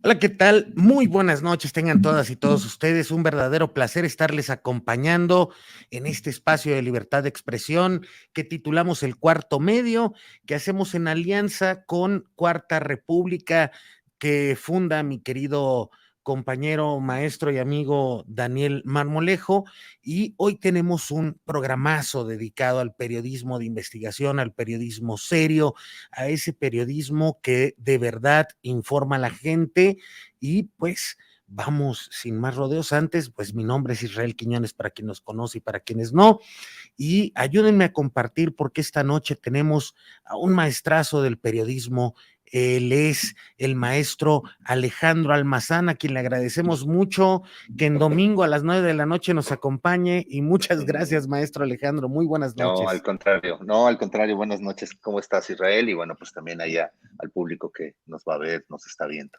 Hola, ¿qué tal? Muy buenas noches, tengan todas y todos ustedes. Un verdadero placer estarles acompañando en este espacio de libertad de expresión que titulamos El Cuarto Medio, que hacemos en alianza con Cuarta República, que funda mi querido compañero, maestro y amigo Daniel Marmolejo. Y hoy tenemos un programazo dedicado al periodismo de investigación, al periodismo serio, a ese periodismo que de verdad informa a la gente. Y pues vamos sin más rodeos. Antes, pues mi nombre es Israel Quiñones para quien nos conoce y para quienes no, y ayúdenme a compartir porque esta noche tenemos a un maestrazo del periodismo. Él es el maestro Alejandro Almazán, a quien le agradecemos mucho que en domingo a las 9 de la noche nos acompañe, y muchas gracias, maestro Alejandro. Muy buenas No, al noches. contrario, no, al contrario, buenas noches, ¿cómo estás, Israel? Y bueno, pues también allá al público que nos va a ver, nos está viendo.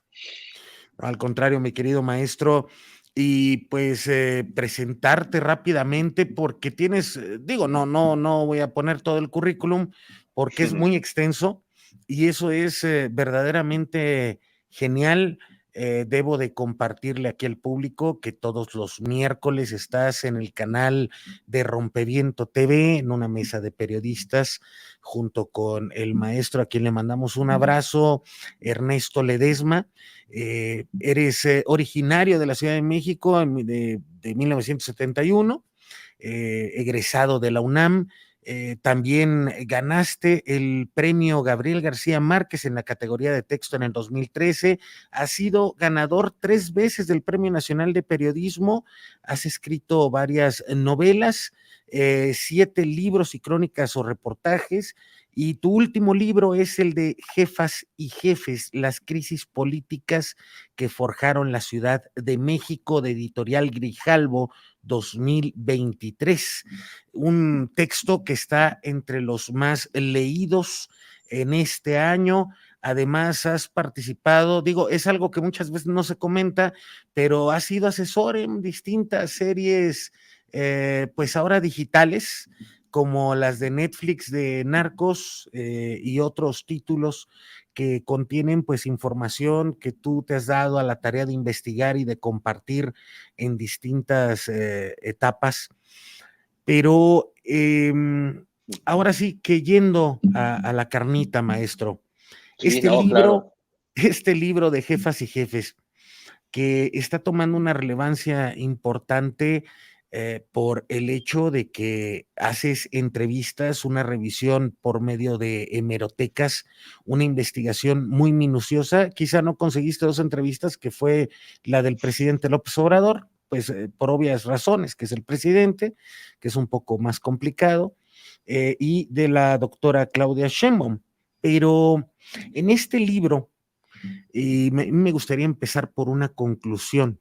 Al contrario, mi querido maestro, y pues presentarte rápidamente porque tienes, digo, no voy a poner todo el currículum porque es muy extenso y eso es verdaderamente genial. Debo de compartirle aquí al público que todos los miércoles estás en el canal de Rompeviento TV, en una mesa de periodistas, junto con el maestro, a quien le mandamos un abrazo, Ernesto Ledesma. Eres originario de la Ciudad de México de 1971, egresado de la UNAM. También ganaste el premio Gabriel García Márquez en la categoría de texto en el 2013. Has sido ganador 3 veces del Premio Nacional de Periodismo. Has escrito varias novelas, 7 libros y crónicas o reportajes. Y tu último libro es el de Jefas y Jefes, las crisis políticas que forjaron la Ciudad de México, de Editorial Grijalbo 2023. Un texto que está entre los más leídos en este año. Además, has participado, digo, es algo que muchas veces no se comenta, pero has sido asesor en distintas series, pues ahora digitales, como las de Netflix de Narcos, y otros títulos que contienen pues información que tú te has dado a la tarea de investigar y de compartir en distintas etapas. Pero ahora sí que yendo a la carnita, maestro, Sí, este no, libro, claro. este libro de Jefas y Jefes, que está tomando una relevancia importante por el hecho de que haces entrevistas, una revisión por medio de hemerotecas, una investigación muy minuciosa. Quizá no conseguiste 2 entrevistas, que fue la del presidente López Obrador, pues por obvias razones, que es el presidente, que es un poco más complicado, y de la doctora Claudia Sheinbaum. Pero en este libro, y me gustaría empezar por una conclusión.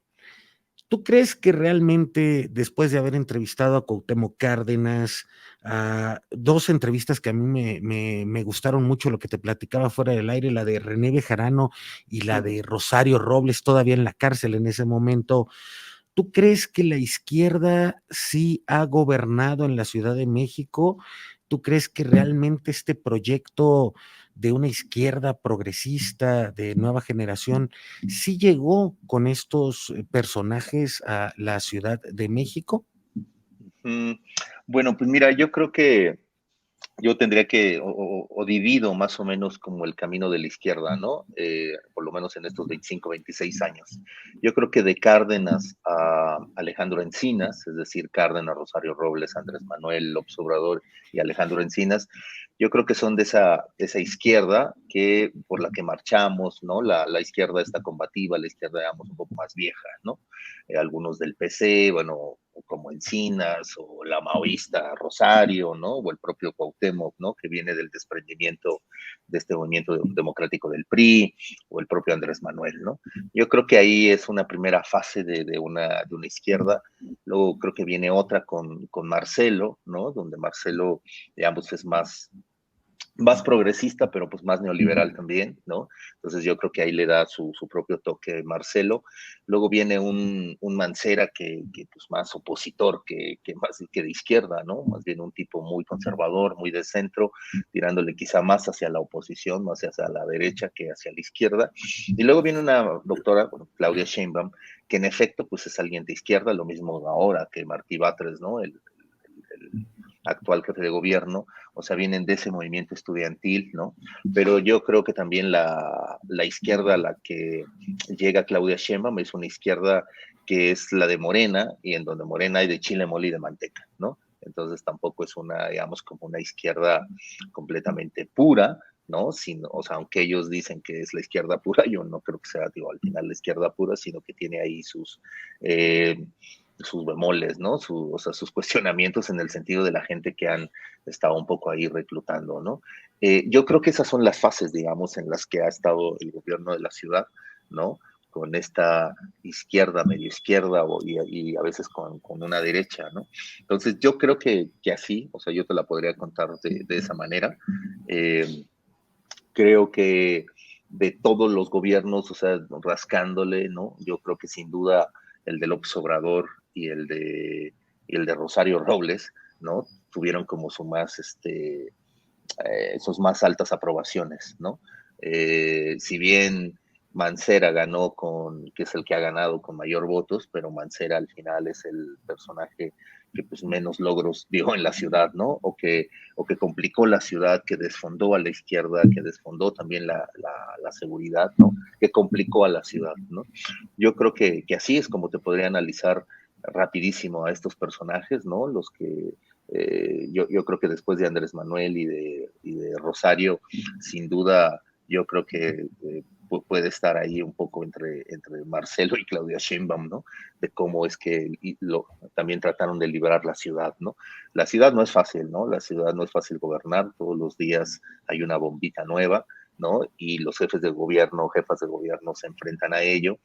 ¿Tú crees que realmente, después de haber entrevistado a Cuauhtémoc Cárdenas, a 2 entrevistas que a mí me gustaron mucho, lo que te platicaba fuera del aire, la de René Bejarano y la de Rosario Robles, todavía en la cárcel en ese momento, ¿tú crees que la izquierda sí ha gobernado en la Ciudad de México? ¿Tú crees que realmente este proyecto de una izquierda progresista de nueva generación sí llegó con estos personajes a la Ciudad de México? Mm, Bueno, pues mira, yo creo que yo tendría que, o divido más o menos como el camino de la izquierda, ¿no? Por lo menos en estos 25, 26 años. Yo creo que de Cárdenas a Alejandro Encinas, es decir, Cárdenas, Rosario Robles, Andrés Manuel, López Obrador y Alejandro Encinas, yo creo que son de esa izquierda que, por la que marchamos, ¿no? La izquierda está combativa, la izquierda, digamos, un poco más vieja, ¿no? Algunos del PC, bueno, como Encinas, o la maoísta Rosario, ¿no? O el propio Cuauhtémoc, ¿no? Que viene del desprendimiento de este movimiento democrático del PRI, o el propio Andrés Manuel, ¿no? Yo creo que ahí es una primera fase de una izquierda. Luego creo que viene otra con Marcelo, ¿no? Donde Marcelo, digamos, es más más progresista, pero pues más neoliberal también, ¿no? Entonces yo creo que ahí le da su propio toque Marcelo. Luego viene un Mancera que pues más opositor más que de izquierda, ¿no? Más bien un tipo muy conservador, muy de centro, tirándole quizá más hacia la oposición, más hacia la derecha que hacia la izquierda. Y luego viene una doctora, bueno, Claudia Sheinbaum, que en efecto pues es alguien de izquierda, lo mismo ahora que Martí Batres, ¿no? El actual jefe de gobierno, o sea, vienen de ese movimiento estudiantil, ¿no? Pero yo creo que también la izquierda a la que llega Claudia Sheinbaum es una izquierda que es la de Morena, y en donde Morena hay de chile, mole y de manteca, ¿no? Entonces tampoco es una, digamos, como una izquierda completamente pura, ¿no? Sino, o sea, aunque ellos dicen que es la izquierda pura, yo no creo que sea, digo, al final la izquierda pura, sino que tiene ahí sus bemoles, ¿no? O sea, sus cuestionamientos en el sentido de la gente que han estado un poco ahí reclutando, ¿no? Yo creo que esas son las fases, digamos, en las que ha estado el gobierno de la ciudad, ¿no? Con esta izquierda, medio izquierda y a veces con una derecha, ¿no? Entonces yo creo que así, o sea, yo te la podría contar de esa manera. Creo que de todos los gobiernos, o sea, rascándole, ¿no? Yo creo que sin duda el de López Obrador y el de Rosario Robles, ¿no? Tuvieron como su más, sus más altas aprobaciones, ¿no? Si bien Mancera ganó que es el que ha ganado con mayor votos, pero Mancera al final es el personaje que pues menos logros dio en la ciudad, ¿no? O que complicó la ciudad, que desfondó a la izquierda, que desfondó también la seguridad, ¿no? Que complicó a la ciudad, ¿no? Yo creo que así es como te podría analizar rapidísimo a estos personajes, ¿no? Los que yo creo que después de Andrés Manuel y de Rosario, sin duda, yo creo que puede estar ahí un poco entre Marcelo y Claudia Sheinbaum, ¿no? De cómo es que también trataron de liberar la ciudad, ¿no? La ciudad no es fácil, ¿no? La ciudad no es fácil gobernar, todos los días hay una bombita nueva, ¿no? Y los jefes de gobierno, jefas de gobierno se enfrentan a ello.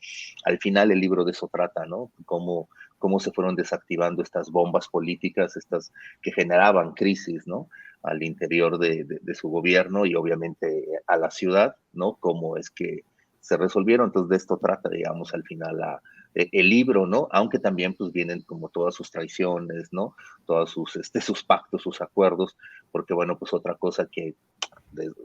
Al final el libro de eso trata, ¿no? Cómo se fueron desactivando estas bombas políticas, estas que generaban crisis, ¿no? Al interior de su gobierno y obviamente a la ciudad, ¿no? Cómo es que se resolvieron. Entonces de esto trata, digamos, al final el libro, ¿no? Aunque también pues vienen como todas sus traiciones, ¿no? Todos sus pactos, sus acuerdos, porque bueno, pues otra cosa que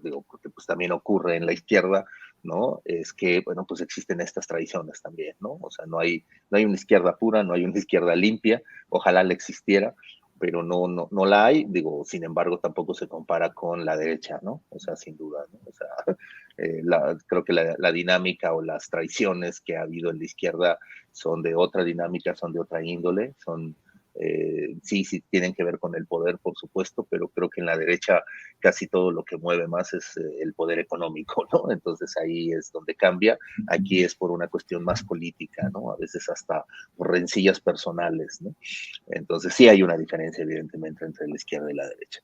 digo, porque pues también ocurre en la izquierda, ¿no? Es que, bueno, pues existen estas traiciones también, ¿no? O sea, no hay una izquierda pura, no hay una izquierda limpia, ojalá la existiera, pero no la hay, digo, sin embargo, tampoco se compara con la derecha, ¿no? O sea, sin duda, ¿no? O sea, creo que la dinámica o las traiciones que ha habido en la izquierda son de otra dinámica, son de otra índole, sí tienen que ver con el poder, por supuesto, pero creo que en la derecha casi todo lo que mueve más es el poder económico, ¿no? Entonces ahí es donde cambia. Aquí es por una cuestión más política, ¿no? A veces hasta por rencillas personales, ¿no? Entonces sí hay una diferencia, evidentemente, entre la izquierda y la derecha.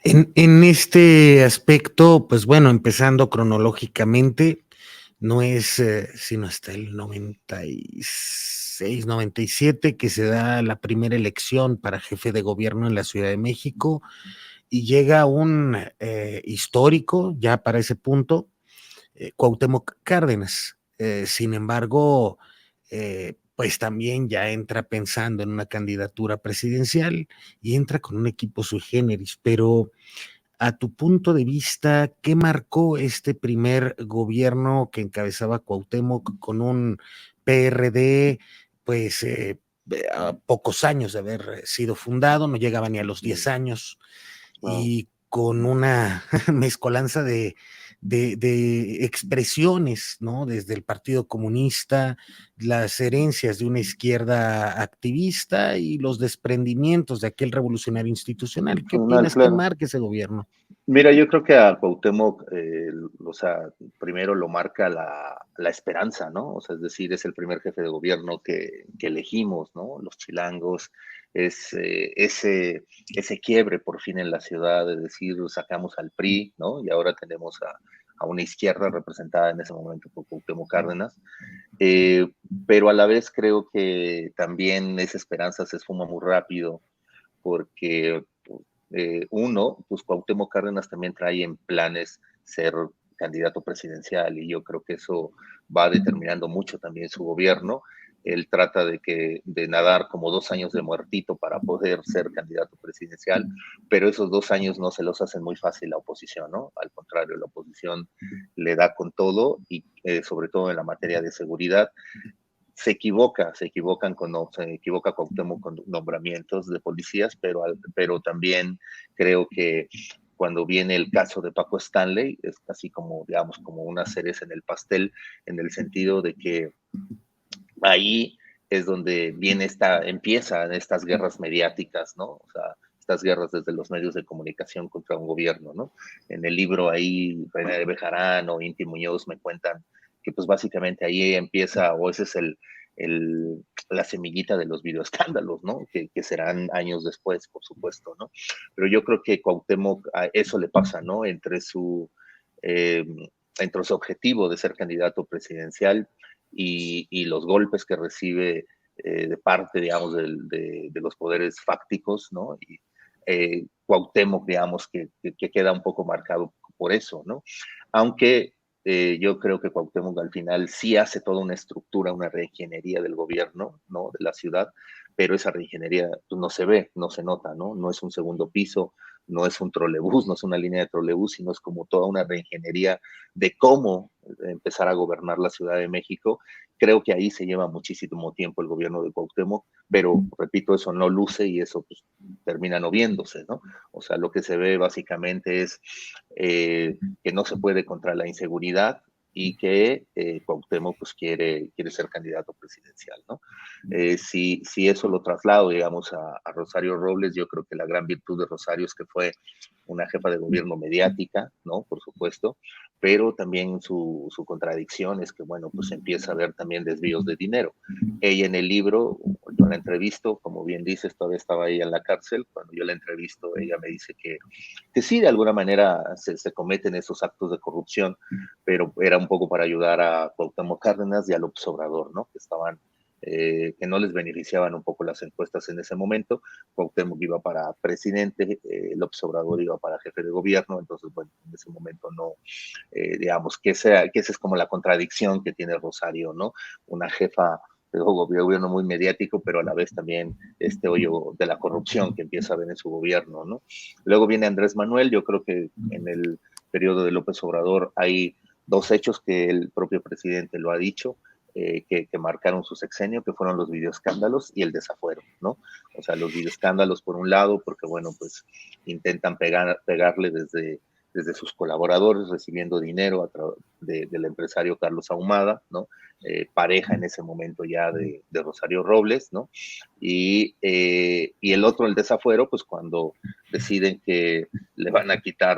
En este aspecto, pues bueno, empezando cronológicamente, no es sino hasta el 96, 97 que se da la primera elección para jefe de gobierno en la Ciudad de México y llega un histórico ya para ese punto, Cuauhtémoc Cárdenas. Sin embargo, pues también ya entra pensando en una candidatura presidencial y entra con un equipo sui generis, pero a tu punto de vista, ¿qué marcó este primer gobierno que encabezaba Cuauhtémoc con un PRD, pues a pocos años de haber sido fundado, no llegaba ni a los 10 años, Wow. y con una mezcolanza de expresiones, ¿no? Desde el Partido Comunista, las herencias de una izquierda activista y los desprendimientos de aquel revolucionario institucional? ¿Qué opinas? ¿Qué Claro. marca ese gobierno? Mira, yo creo que a Cuauhtémoc, o sea, primero lo marca la esperanza, ¿no? O sea, es decir, es el primer jefe de gobierno que elegimos, ¿no? Los chilangos, es ese quiebre por fin en la ciudad, de decir, sacamos al PRI, ¿no? Y ahora tenemos a una izquierda representada en ese momento por Cuauhtémoc Cárdenas. Eh, pero a la vez creo que también esa esperanza se esfuma muy rápido porque uno, pues Cuauhtémoc Cárdenas también trae en planes ser candidato presidencial y yo creo que eso va determinando mucho también su gobierno. Él trata de nadar como 2 años de muertito para poder ser candidato presidencial, pero esos 2 años no se los hacen muy fácil la oposición, ¿no? Al contrario, la oposición le da con todo y sobre todo en la materia de seguridad. Se equivoca Cuauhtémoc con nombramientos de policías, pero también creo que cuando viene el caso de Paco Stanley, es casi como, digamos, como una cereza en el pastel, en el sentido de que ahí es donde empiezan estas guerras mediáticas, ¿no? O sea, estas guerras desde los medios de comunicación contra un gobierno, ¿no? En el libro ahí, René de Bejarán o Inti Muñoz me cuentan que pues básicamente ahí empieza, o ese es la semillita de los videoescándalos, ¿no? Que serán años después, por supuesto, ¿no? Pero yo creo que Cuauhtémoc, a eso le pasa, ¿no? Eh, entre su objetivo de ser candidato presidencial y los golpes que recibe de parte, digamos, de los poderes fácticos, ¿no? Y Cuauhtémoc, digamos, que queda un poco marcado por eso, ¿no? Aunque yo creo que Cuauhtémoc al final sí hace toda una estructura, una reingeniería del gobierno, ¿no? De la ciudad, pero esa reingeniería pues, no se ve, no se nota, ¿no? No es un segundo piso, no es un trolebús, no es una línea de trolebús, sino es como toda una reingeniería de cómo empezar a gobernar la Ciudad de México. Creo que ahí se lleva muchísimo tiempo el gobierno de Cuauhtémoc, pero repito, eso no luce y eso pues, termina no viéndose, ¿no? O sea, lo que se ve básicamente es que no se puede contra la inseguridad y que Cuauhtémoc pues quiere ser candidato presidencial, ¿no? Si eso lo traslado, digamos, a Rosario Robles, yo creo que la gran virtud de Rosario es que fue una jefa de gobierno mediática, ¿no? Por supuesto, pero también su contradicción es que, bueno, pues empieza a haber también desvíos de dinero. Ella en el libro, yo la entrevisto, como bien dices, todavía estaba ella en la cárcel, cuando yo la entrevisto, ella me dice que sí, de alguna manera se cometen esos actos de corrupción, pero era un poco para ayudar a Cuauhtémoc Cárdenas y a López Obrador, ¿no? Que no les beneficiaban un poco las encuestas en ese momento. Cuauhtémoc iba para presidente, López Obrador iba para jefe de gobierno, entonces, bueno, en ese momento no, digamos, que esa es como la contradicción que tiene Rosario, ¿no? Una jefa de gobierno muy mediático, pero a la vez también este hoyo de la corrupción que empieza a ver en su gobierno, ¿no? Luego viene Andrés Manuel, yo creo que en el periodo de López Obrador hay dos hechos que el propio presidente lo ha dicho, que marcaron su sexenio, que fueron los videoescándalos y el desafuero, ¿no? O sea, los videoescándalos por un lado, porque bueno, pues intentan pegarle desde sus colaboradores, recibiendo dinero del empresario Carlos Ahumada, ¿no? Pareja en ese momento ya de Rosario Robles, ¿no? Y el otro, el desafuero, pues cuando deciden que le van a quitar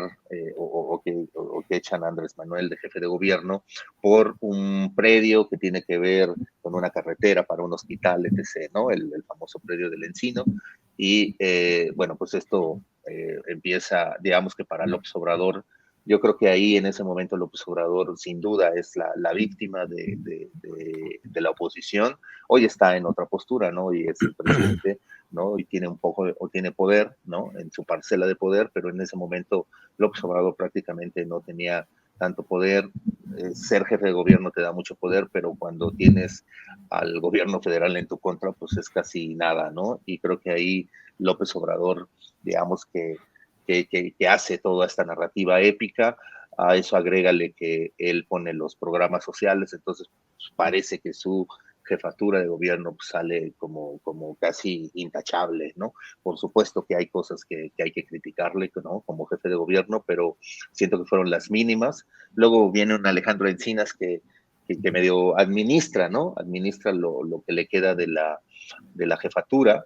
o que echan a Andrés Manuel de jefe de gobierno por un predio que tiene que ver con una carretera para un hospital, etc., ¿no? El famoso predio del Encino. Y bueno, pues esto empieza, digamos que para López Obrador, yo creo que ahí en ese momento López Obrador sin duda es la víctima de la oposición. Hoy está en otra postura, ¿no? Y es el presidente, ¿no? Y tiene un poco, o tiene poder, ¿no? En su parcela de poder, pero en ese momento López Obrador prácticamente no tenía tanto poder. Ser jefe de gobierno te da mucho poder, pero cuando tienes al gobierno federal en tu contra, pues es casi nada, ¿no? Y creo que ahí López Obrador, digamos que hace toda esta narrativa épica. A eso agrégale que él pone los programas sociales, entonces pues, parece que su jefatura de gobierno pues, sale como casi intachable, ¿no? Por supuesto que hay cosas que hay que criticarle, ¿no? Como jefe de gobierno, pero siento que fueron las mínimas. Luego viene un Alejandro Encinas que medio administra, ¿no? Administra lo que le queda de la jefatura,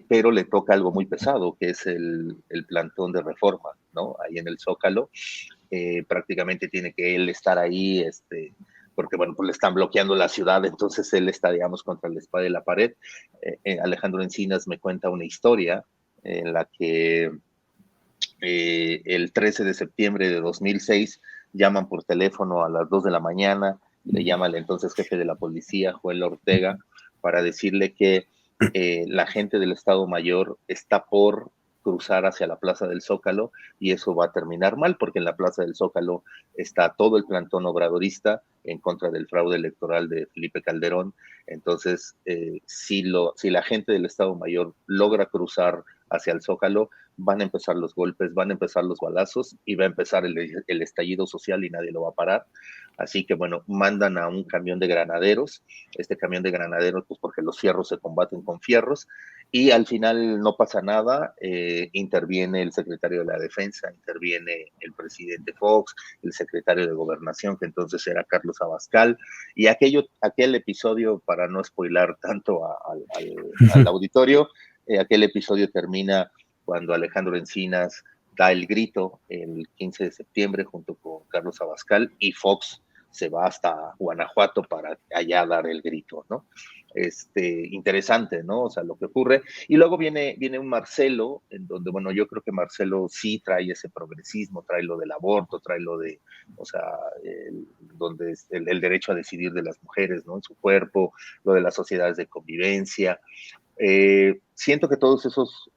pero le toca algo muy pesado, que es el plantón de reforma, ¿no? Ahí en el Zócalo, prácticamente tiene que él estar ahí, porque, bueno, pues le están bloqueando la ciudad, entonces él está, digamos, contra la espada y la pared. Alejandro Encinas me cuenta una historia en la que el 13 de septiembre de 2006 llaman por teléfono a las 2 de la mañana, le llama el entonces jefe de la policía, Joel Ortega, para decirle que la gente del Estado Mayor está por cruzar hacia la Plaza del Zócalo, y eso va a terminar mal, porque en la Plaza del Zócalo está todo el plantón obradorista en contra del fraude electoral de Felipe Calderón. Entonces, si la gente del Estado Mayor logra cruzar hacia el Zócalo, van a empezar los golpes, van a empezar los balazos y va a empezar el estallido social y nadie lo va a parar. Así que, bueno, mandan a un camión de granaderos, este camión de granaderos, pues porque los fierros se combaten con fierros, y al final no pasa nada, interviene el secretario de la Defensa, interviene el presidente Fox, el secretario de Gobernación, que entonces era Carlos Abascal, y aquel episodio, para no spoilar tanto al auditorio, aquel episodio termina cuando Alejandro Encinas da el grito el 15 de septiembre junto con Carlos Abascal, y Fox se va hasta Guanajuato para allá dar el grito, ¿no? Interesante, ¿no? O sea, lo que ocurre. Y luego viene un Marcelo, en donde, bueno, yo creo que Marcelo sí trae ese progresismo, trae lo del aborto, trae lo de, o sea, donde el derecho a decidir de las mujeres, ¿no? En su cuerpo, lo de las sociedades de convivencia. Siento que todos esos,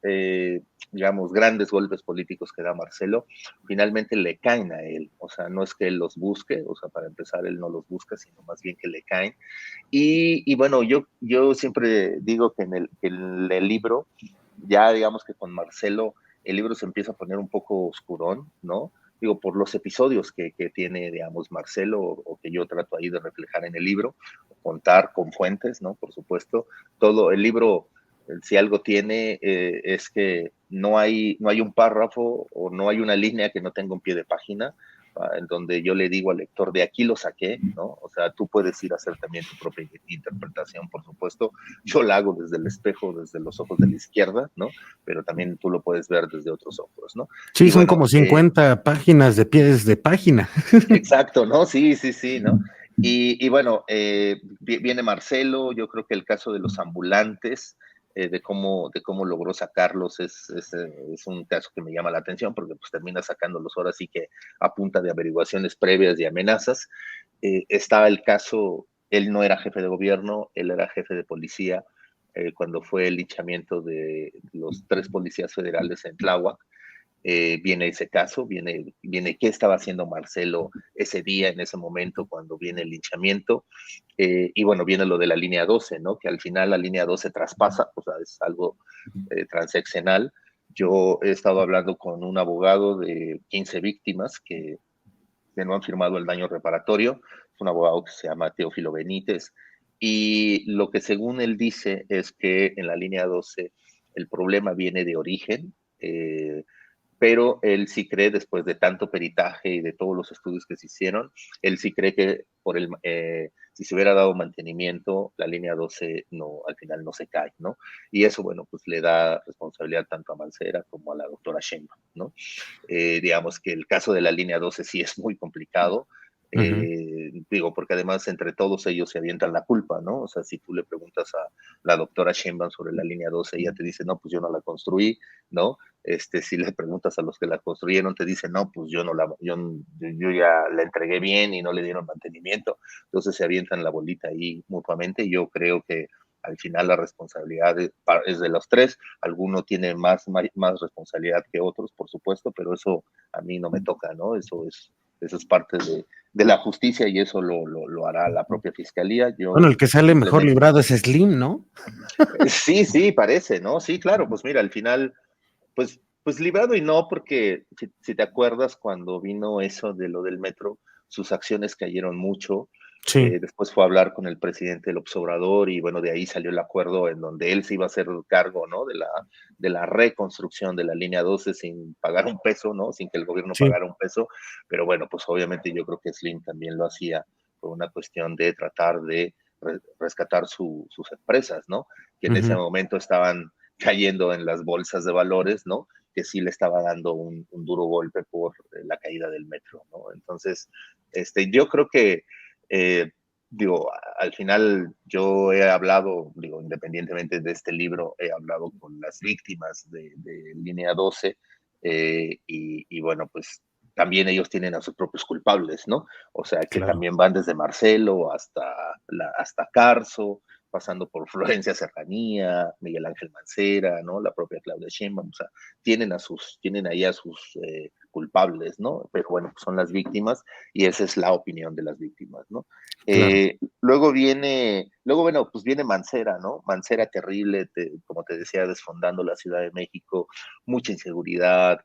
digamos, grandes golpes políticos que da Marcelo, finalmente le caen a él. O sea, no es que él los busque, o sea, para empezar, él no los busca, sino más bien que le caen. Y bueno, yo siempre digo que en el libro, ya digamos que con Marcelo, el libro se empieza a poner un poco oscurón, ¿no? Digo, por los episodios que tiene, digamos, Marcelo, o que yo trato ahí de reflejar en el libro, contar con fuentes, ¿no? Por supuesto, todo el libro, si algo tiene, es que no hay un párrafo o no hay una línea que no tenga un pie de página, en donde yo le digo al lector, de aquí lo saqué, ¿no? O sea, tú puedes ir a hacer también tu propia interpretación, por supuesto. Yo la hago desde el espejo, desde los ojos de la izquierda, ¿no? Pero también tú lo puedes ver desde otros ojos, ¿no? Sí, Y son bueno, como 50 páginas de pies de página. exacto, ¿no? Sí, sí, sí, ¿no? Y bueno, viene Marcelo, yo creo que el caso de los ambulantes, de cómo logró sacarlos es un caso que me llama la atención, porque pues termina sacándolos ahora sí que a punta de averiguaciones previas y amenazas. Estaba el caso, él no era jefe de gobierno, él era jefe de policía, cuando fue el linchamiento de los 3 policías federales en Tláhuac. Viene ese caso, viene qué estaba haciendo Marcelo ese día, en ese momento, cuando viene el linchamiento, y bueno, viene lo de la línea 12, ¿no? Que al final la línea 12 traspasa, o sea, es algo transeccional. Yo he estado hablando con un abogado de 15 víctimas que no han firmado el daño reparatorio, es un abogado que se llama Teófilo Benítez, y lo que según él dice es que en la línea 12 el problema viene de origen, pero él sí cree, después de tanto peritaje y de todos los estudios que se hicieron, él sí cree que si se hubiera dado mantenimiento, la línea 12 no, al final no se cae, ¿no? Y eso, bueno, pues le da responsabilidad tanto a Mancera como a la doctora Sheinbaum, ¿no? Digamos que el caso de la línea 12 sí es muy complicado, Ujú. digo, porque además entre todos ellos se avientan la culpa, ¿no? O sea, si tú le preguntas a la doctora Sheinbaum sobre la línea 12, ella te dice, no, pues yo no la construí, ¿no? Si le preguntas a los que la construyeron, te dicen, no, pues yo ya la entregué bien y no le dieron mantenimiento. Entonces se avientan la bolita ahí mutuamente, y yo creo que al final la responsabilidad es de los 3. Alguno tiene más responsabilidad que otros, por supuesto, pero eso a mí no me toca, ¿no? Eso es parte de la justicia, y eso lo hará la propia fiscalía. Bueno, Yo el que sale mejor simplemente, librado es Slim, ¿no? sí, sí, parece, ¿no? Sí, claro, pues mira, al final, pues librado y no, porque si te acuerdas cuando vino eso de lo del metro, sus acciones cayeron mucho. Sí, Después fue a hablar con el presidente López Obrador, y bueno, de ahí salió el acuerdo en donde él se iba a hacer cargo, ¿no? De la reconstrucción de la línea 12 sin pagar un peso, ¿no? Sin que el gobierno sí. pagara un peso. Pero bueno, pues obviamente yo creo que Slim también lo hacía por una cuestión de tratar de rescatar sus empresas, ¿no? Que en ese Ujú. momento estaban cayendo en las bolsas de valores, ¿no? Que sí le estaba dando un duro golpe por la caída del metro, ¿no? Entonces, yo creo que, eh, digo, al final yo he hablado, digo, independientemente de este libro, he hablado con las víctimas de Línea 12, y bueno, pues también ellos tienen a sus propios culpables, ¿no? O sea, que Claro. también van desde Marcelo hasta Carso, pasando por Florencia Serranía, Miguel Ángel Mancera, ¿no? La propia Claudia Sheinbaum, o sea, tienen ahí a sus culpables, ¿no? Pero bueno, pues son las víctimas y esa es la opinión de las víctimas, ¿no? Claro. Bueno, pues viene Mancera, ¿no? Mancera terrible, como te decía, desfondando la Ciudad de México, mucha inseguridad,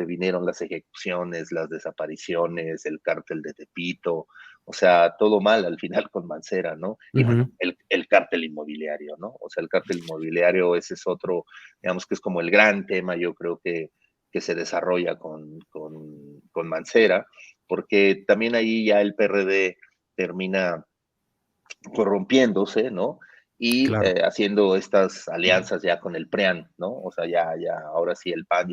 vinieron las ejecuciones, las desapariciones, el cártel de Tepito, o sea, todo mal al final con Mancera, ¿no? Y bueno, Ujú. el cártel inmobiliario, ¿no? O sea, el cártel inmobiliario, ese es otro, digamos que es como el gran tema, yo creo que se desarrolla con Mancera, porque también ahí ya el PRD termina corrompiéndose, ¿no? Y Claro. haciendo estas alianzas ya con el PRIAN, ¿no? O sea, ahora sí el PAN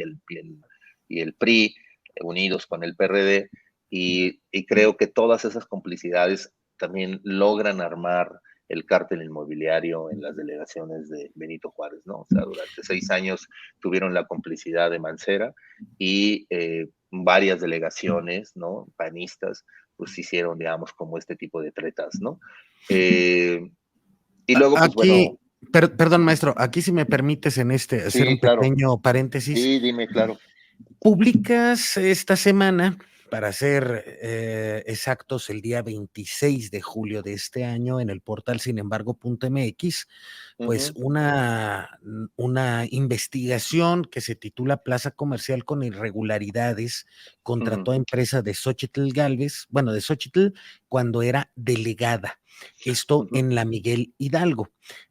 y el PRI unidos con el PRD, y creo que todas esas complicidades también logran armar el cártel inmobiliario en las delegaciones de Benito Juárez, ¿no? O sea, durante 6 años tuvieron la complicidad de Mancera y varias delegaciones, ¿no? Panistas, pues hicieron, digamos, como este tipo de tretas, ¿no? Eh, y luego, pues bueno, Aquí, perdón, maestro, aquí si me permites en hacer un sí, claro, pequeño paréntesis. sí, dime, claro. Publicas esta semana, para ser exactos, el día 26 de julio de este año en el portal sinembargo.mx, pues Ujú, una investigación que se titula Plaza Comercial con irregularidades, ujú, contrató a empresa de Xóchitl Gálvez, bueno, de Xóchitl cuando era delegada, esto ujú, en la Miguel Hidalgo.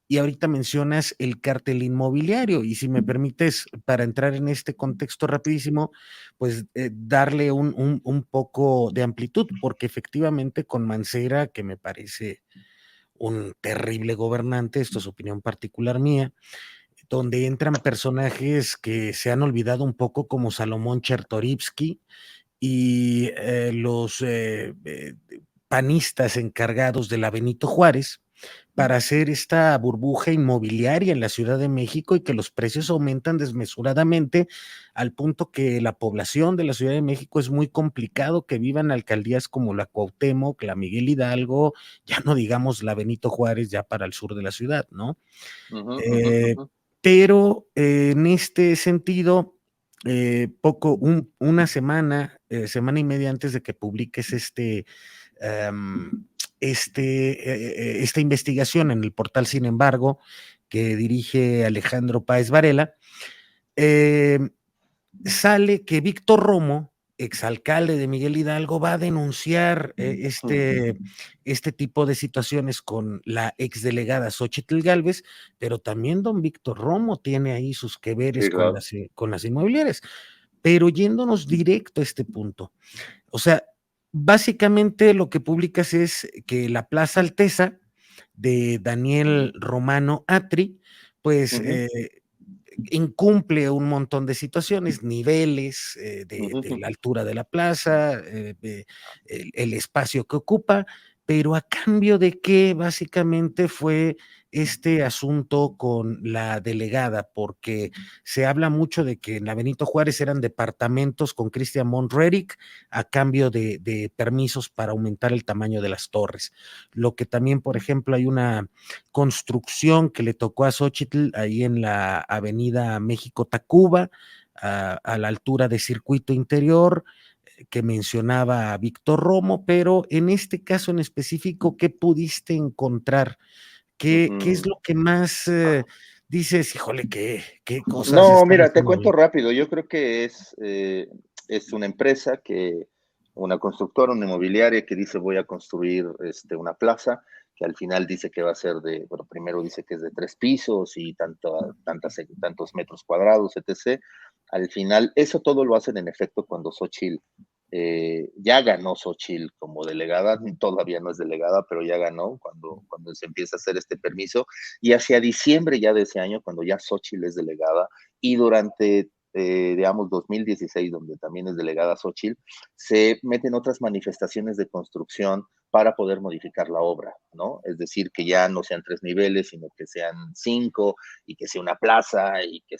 Y ahorita mencionas el cártel inmobiliario, y si me permites, para entrar en este contexto rapidísimo, pues darle un poco de amplitud, porque efectivamente con Mancera, que me parece un terrible gobernante, esto es opinión particular mía, donde entran personajes que se han olvidado un poco como Salomón Chertorivsky y los panistas encargados de la Benito Juárez para hacer esta burbuja inmobiliaria en la Ciudad de México y que los precios aumentan desmesuradamente al punto que la población de la Ciudad de México es muy complicado que vivan alcaldías como la Cuauhtémoc, la Miguel Hidalgo, ya no digamos la Benito Juárez, ya para el sur de la ciudad, ¿no? ujú, ujú, Eh, ujú, pero en este sentido, una semana, semana y media antes de que publiques em, esta investigación en el portal Sin embargo, que dirige Alejandro Páez Varela, eh, sale que Víctor Romo, exalcalde de Miguel Hidalgo, va a denunciar este tipo de situaciones con la exdelegada Xóchitl Gálvez, pero también don Víctor Romo tiene ahí sus que veres sí, claro. con las inmobiliarias. Pero yéndonos directo a este punto, o sea, básicamente lo que publicas es que la Plaza Alteza de Daniel Romano Atri, pues Ujú, incumple un montón de situaciones, niveles ujú, de la ujú, altura de la plaza, el espacio que ocupa, pero a cambio de que básicamente fue este asunto con la delegada, porque se habla mucho de que en la Benito Juárez eran departamentos con Christian Monreric a cambio de permisos para aumentar el tamaño de las torres. Lo que también, por ejemplo, hay una construcción que le tocó a Xochitl ahí en la avenida México-Tacuba, a la altura de Circuito Interior, que mencionaba a Víctor Romo, pero en este caso en específico, ¿qué pudiste encontrar? ¿Qué es ujú. lo que más dices, híjole, qué cosas No, están mira, te haciendo cuento bien? rápido. Yo creo que es una empresa una constructora, una inmobiliaria que dice voy a construir una plaza, que al final dice que va a ser bueno, primero dice que es de 3 pisos y tantos metros cuadrados, etc. Al final, eso todo lo hacen en efecto cuando Xochitl, ya ganó Xochitl como delegada, todavía no es delegada, pero ya ganó cuando se empieza a hacer este permiso. Y hacia diciembre ya de ese año, cuando ya Xochitl es delegada, y durante, digamos, 2016, donde también es delegada Xochitl, se meten otras manifestaciones de construcción para poder modificar la obra, ¿no? Es decir, que ya no sean 3 niveles, sino que sean 5, y que sea una plaza, y que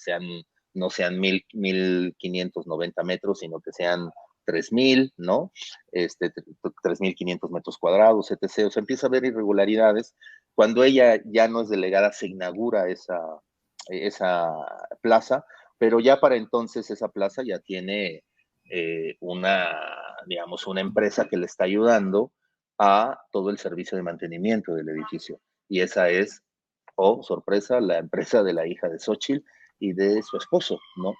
no sean 1,590 metros, sino que sean 3,000, ¿no? 3,500 metros cuadrados, etc. O sea, empieza a haber irregularidades. Cuando ella ya no es delegada, se inaugura esa plaza, pero ya para entonces esa plaza ya tiene digamos, una empresa que le está ayudando a todo el servicio de mantenimiento del edificio. Y esa es, oh, sorpresa, la empresa de la hija de Xochitl y de su esposo, ¿no?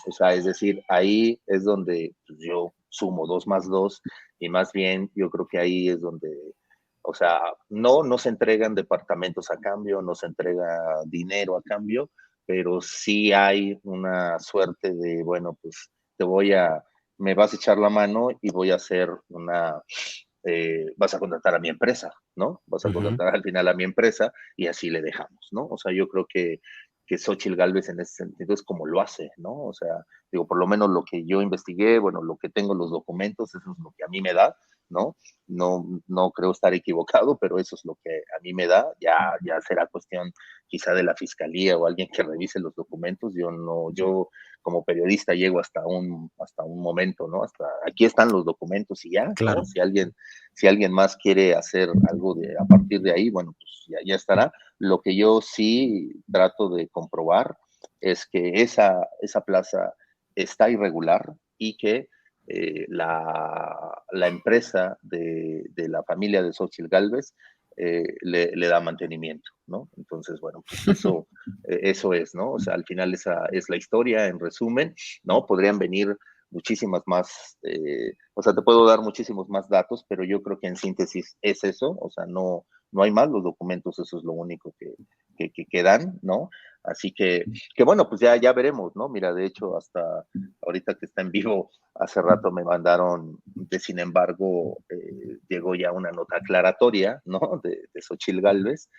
O sea, es decir, ahí es donde pues, yo sumo 2 más 2 y más bien yo creo que ahí es donde, o sea, no se entregan departamentos a cambio, no se entrega dinero a cambio, pero sí hay una suerte de, bueno, pues me vas a echar la mano y voy a hacer vas a contratar a mi empresa, ¿no? Vas a Ujú. contratar al final a mi empresa y así le dejamos, ¿no? O sea, yo creo que Xochitl Gálvez en ese sentido es como lo hace, ¿no? O sea, digo, por lo menos lo que yo investigué, bueno, lo que tengo los documentos, eso es lo que a mí me da, ¿no? No creo estar equivocado, pero eso es lo que a mí me da. Ya será cuestión quizá de la fiscalía o alguien que revise los documentos. Yo como periodista llego hasta un momento, ¿no? Hasta aquí están los documentos y ya, ¿no? Claro. Si alguien más quiere hacer algo a partir de ahí, bueno, pues ya estará. Lo que yo sí trato de comprobar es que esa plaza está irregular y que la empresa de la familia de Xochitl Gálvez le da mantenimiento, ¿no? Entonces, bueno, pues eso es, ¿no? O sea, al final esa es la historia, en resumen, ¿no? Podrían venir muchísimas más, o sea, te puedo dar muchísimos más datos, pero yo creo que en síntesis es eso, o sea, no hay más, los documentos, eso es lo único que dan, ¿no? Así que bueno, pues ya veremos, ¿no? Mira, de hecho, hasta ahorita que está en vivo, hace rato me mandaron, sin embargo, llegó ya una nota aclaratoria, ¿no? De Xochitl Gálvez.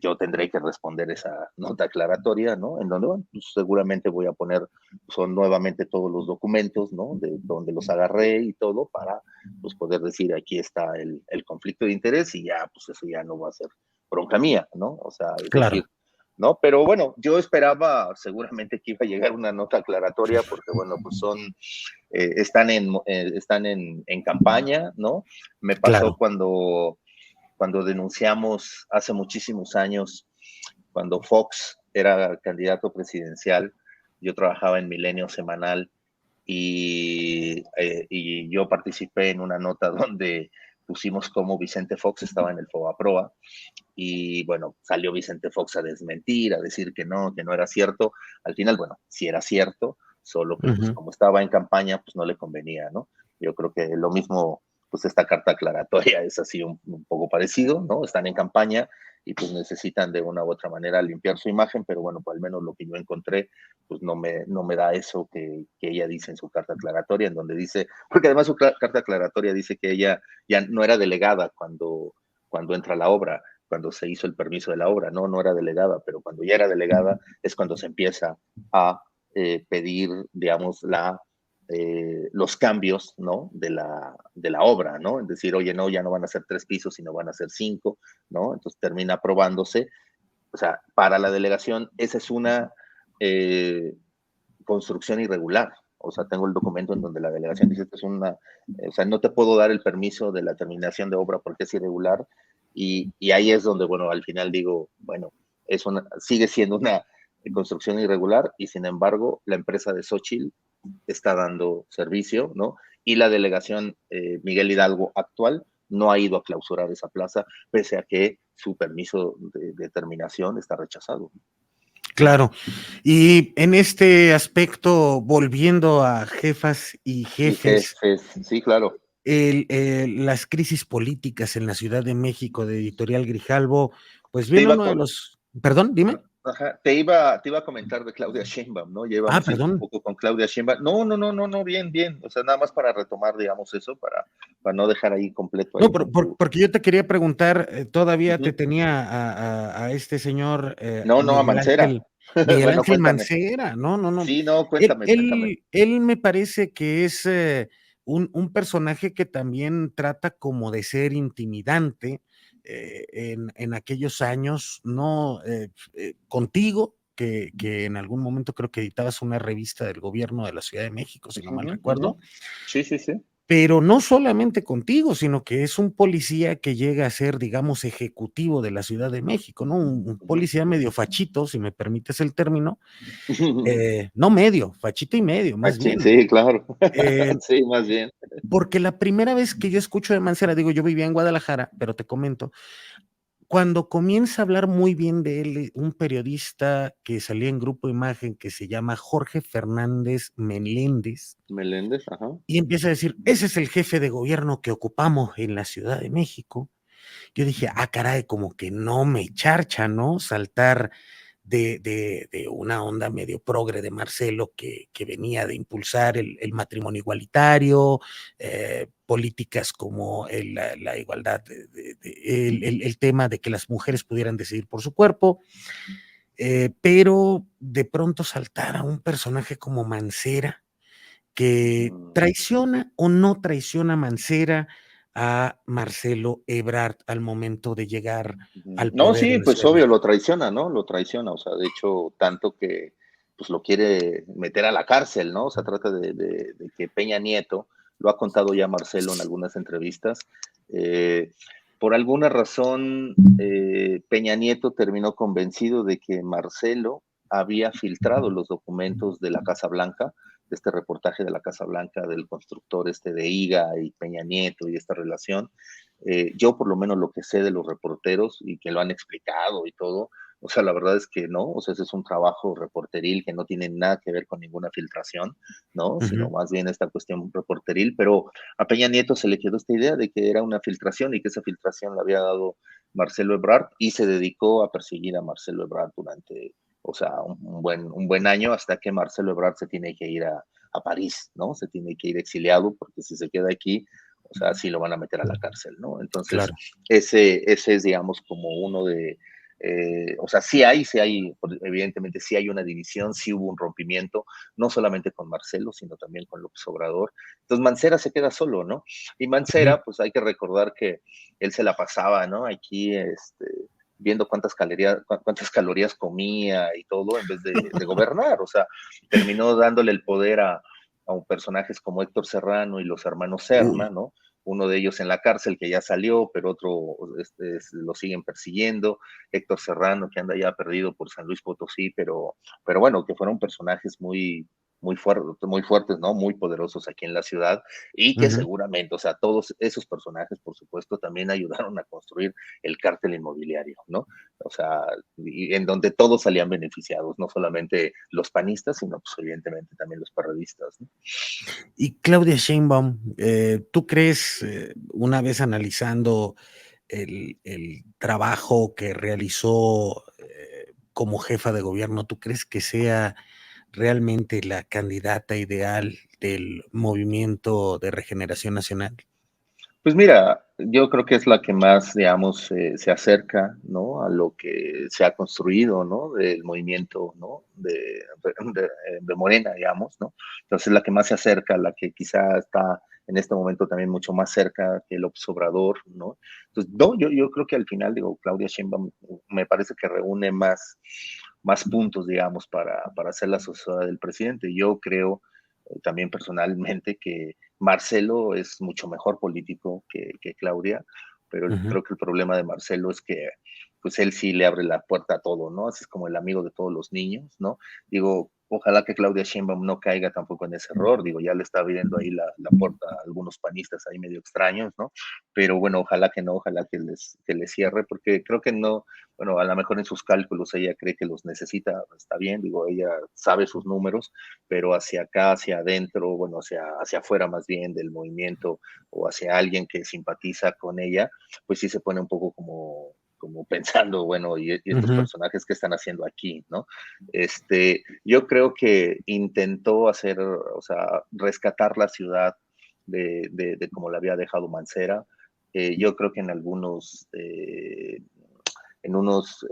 Yo tendré que responder esa nota aclaratoria, ¿no? En donde, bueno, pues seguramente voy a poner, son nuevamente todos los documentos, ¿no? De donde los agarré y todo para, pues, poder decir, aquí está el conflicto de interés y ya, pues eso ya no va a ser bronca mía, ¿no? O sea, es Claro. decir, ¿no? Pero bueno, yo esperaba seguramente que iba a llegar una nota aclaratoria porque, bueno, pues están en campaña, ¿no? Me pasó Claro. cuando denunciamos hace muchísimos años, cuando Fox era candidato presidencial, yo trabajaba en Milenio Semanal y yo participé en una nota donde pusimos cómo Vicente Fox estaba en el Fobaproa y bueno, salió Vicente Fox a desmentir, a decir que no era cierto. Al final, bueno, sí era cierto, solo que pues Ujú. como estaba en campaña, pues no le convenía, ¿no? Yo creo que lo mismo, pues esta carta aclaratoria es así un poco parecido, ¿no? Están en campaña y pues necesitan de una u otra manera limpiar su imagen, pero bueno, pues al menos lo que yo encontré, pues no me da eso que ella dice en su carta aclaratoria, en donde dice, porque además su carta aclaratoria dice que ella ya no era delegada cuando entra a la obra, cuando se hizo el permiso de la obra, no era delegada, pero cuando ya era delegada es cuando se empieza a pedir, digamos, los cambios, ¿no? De la obra, ¿no? Es decir, oye, no, ya no van a ser 3 pisos, sino van a ser 5, ¿no? Entonces termina aprobándose. O sea, para la delegación, esa es una construcción irregular. O sea, tengo el documento en donde la delegación dice que es o sea, no te puedo dar el permiso de la terminación de obra porque es irregular. Y ahí es donde, bueno, al final digo, bueno, sigue siendo una construcción irregular y sin embargo la empresa de Xochitl está dando servicio, ¿no? Y la delegación Miguel Hidalgo actual no ha ido a clausurar esa plaza, pese a que su permiso de terminación está rechazado. Claro. Y en este aspecto, volviendo a jefas y Y jefes, sí, claro. las crisis políticas en la Ciudad de México de Editorial Grijalvo, pues Te viene iba uno de con, los, perdón, dime. Ajá, te iba a comentar de Claudia Sheinbaum, ¿no? Ya Ah, íbamos a ir un perdón. poco con Claudia Sheinbaum. No, bien, bien. O sea, nada más para retomar, digamos, eso, para no dejar ahí completo No, ahí con tu. porque yo te quería preguntar, todavía te Ujú. tenía a este señor No, no, a Mancera. Miguel Bueno, Ángel cuéntame. Mancera, no, no, no. Sí, no, Él, cuéntame. él, él me parece que es un personaje que también trata como de ser intimidante en aquellos años, ¿no? Contigo, que en algún momento creo que editabas una revista del gobierno de la Ciudad de México, si no mal Ujú, ujú. recuerdo, Sí, sí, sí. pero no solamente contigo, sino que es un policía que llega a ser, digamos, ejecutivo de la Ciudad de México, ¿no? Un Ujú. policía medio fachito, si me permites el término, no medio, fachito y medio, más Machín, bien. sí, claro. Eh, Sí, más bien. Porque la primera vez que yo escucho de Mancera, digo, yo vivía en Guadalajara, pero te comento, cuando comienza a hablar muy bien de él, un periodista que salía en Grupo Imagen que se llama Jorge Fernández Meléndez, Meléndez, ajá. y empieza a decir, ese es el jefe de gobierno que ocupamos en la Ciudad de México. Yo dije, ah, caray, como que no me charcha, ¿no? Saltar de una onda medio progre de Marcelo que venía de impulsar el matrimonio igualitario, políticas como la igualdad, el tema de que las mujeres pudieran decidir por su cuerpo, pero de pronto saltar a un personaje como Mancera, que Mm, traiciona o no traiciona Mancera a Marcelo Ebrard al momento de llegar ujú. al No, poder sí, en la pues Ciudad de obvio, lo México. traiciona, ¿no? Lo traiciona, o sea, de hecho, tanto que pues lo quiere meter a la cárcel, ¿no? O sea, trata de que Peña Nieto, lo ha contado ya Marcelo en algunas entrevistas, eh, por alguna razón Peña Nieto terminó convencido de que Marcelo había filtrado los documentos de la Casa Blanca, de este reportaje de la Casa Blanca del constructor este de IGA y Peña Nieto y esta relación. Yo por lo menos lo que sé de los reporteros y que lo han explicado y todo, o sea, la verdad es que no, o sea, ese es un trabajo reporteril que no tiene nada que ver con ninguna filtración, ¿no? Sino Ujú, más bien esta cuestión reporteril, pero a Peña Nieto se le quedó esta idea de que era una filtración y que esa filtración la había dado Marcelo Ebrard y se dedicó a perseguir a Marcelo Ebrard durante, o sea, un buen año hasta que Marcelo Ebrard se tiene que ir a París, ¿no? Se tiene que ir exiliado porque si se queda aquí, o sea, sí lo van a meter a la cárcel, ¿no? Entonces, claro. ese es, digamos, como uno de, o sea, sí hay, evidentemente sí hay una división, sí hubo un rompimiento, no solamente con Marcelo, sino también con López Obrador. Entonces, Mancera se queda solo, ¿no? Y Ujú, Mancera, pues hay que recordar que él se la pasaba, ¿no? Aquí, viendo cuántas calorías comía y todo, en vez de gobernar, o sea, terminó dándole el poder a personajes como Héctor Serrano y los hermanos Serna, uy, ¿no? Uno de ellos en la cárcel que ya salió, pero otro lo siguen persiguiendo. Héctor Serrano que anda ya perdido por San Luis Potosí, pero bueno, que fueron personajes muy fuertes, ¿no? Muy poderosos aquí en la ciudad y que ujú. seguramente, o sea, todos esos personajes, por supuesto, también ayudaron a construir el cártel inmobiliario, ¿no? O sea, y en donde todos salían beneficiados, no solamente los panistas, sino pues evidentemente también los periodistas, ¿no? Y Claudia Sheinbaum, ¿tú crees, una vez analizando el trabajo que realizó como jefa de gobierno, tú crees que sea realmente la candidata ideal del Movimiento de Regeneración Nacional? Pues mira, yo creo que es la que más, digamos, se acerca, ¿no? A lo que se ha construido, ¿no? Del movimiento, ¿no? De Morena, digamos, ¿no? Entonces es la que más se acerca, la que quizá está en este momento también mucho más cerca que el Obrador, ¿no? Entonces, no, yo creo que al final, digo, Claudia Sheinbaum me parece que reúne más puntos, digamos, para ser la asesora del presidente. Yo creo también personalmente que Marcelo es mucho mejor político que Claudia, pero Ujú, creo que el problema de Marcelo es que pues él sí le abre la puerta a todo, ¿no? Así es como el amigo de todos los niños, ¿no? Digo, ojalá que Claudia Sheinbaum no caiga tampoco en ese error, digo, ya le está abriendo ahí la puerta a algunos panistas ahí medio extraños, ¿no? Pero bueno, ojalá que no, ojalá que les cierre, porque creo que no, bueno, a lo mejor en sus cálculos ella cree que los necesita, está bien, digo, ella sabe sus números, pero hacia acá, hacia adentro, bueno, hacia afuera más bien del movimiento o hacia alguien que simpatiza con ella, pues sí se pone un poco como pensando, bueno, y estos ujú. personajes que están haciendo aquí, ¿no? Yo creo que intentó hacer, o sea, rescatar la ciudad de como la había dejado Mancera. Yo creo que en unos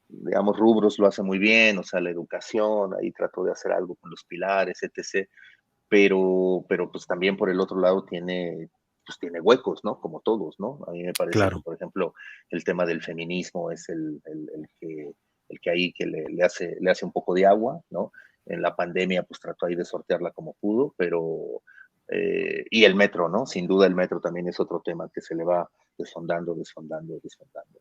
digamos, rubros lo hace muy bien, o sea, la educación, ahí trató de hacer algo con los pilares, etc. Pero pues también por el otro lado pues tiene huecos, ¿no? Como todos, ¿no? A mí me parece que, Claro. por ejemplo, el tema del feminismo es el que el que ahí que le hace un poco de agua, ¿no? En la pandemia pues trató ahí de sortearla como pudo, pero y el metro, ¿no? Sin duda el metro también es otro tema que se le va desfondando, desfondando, desfondando.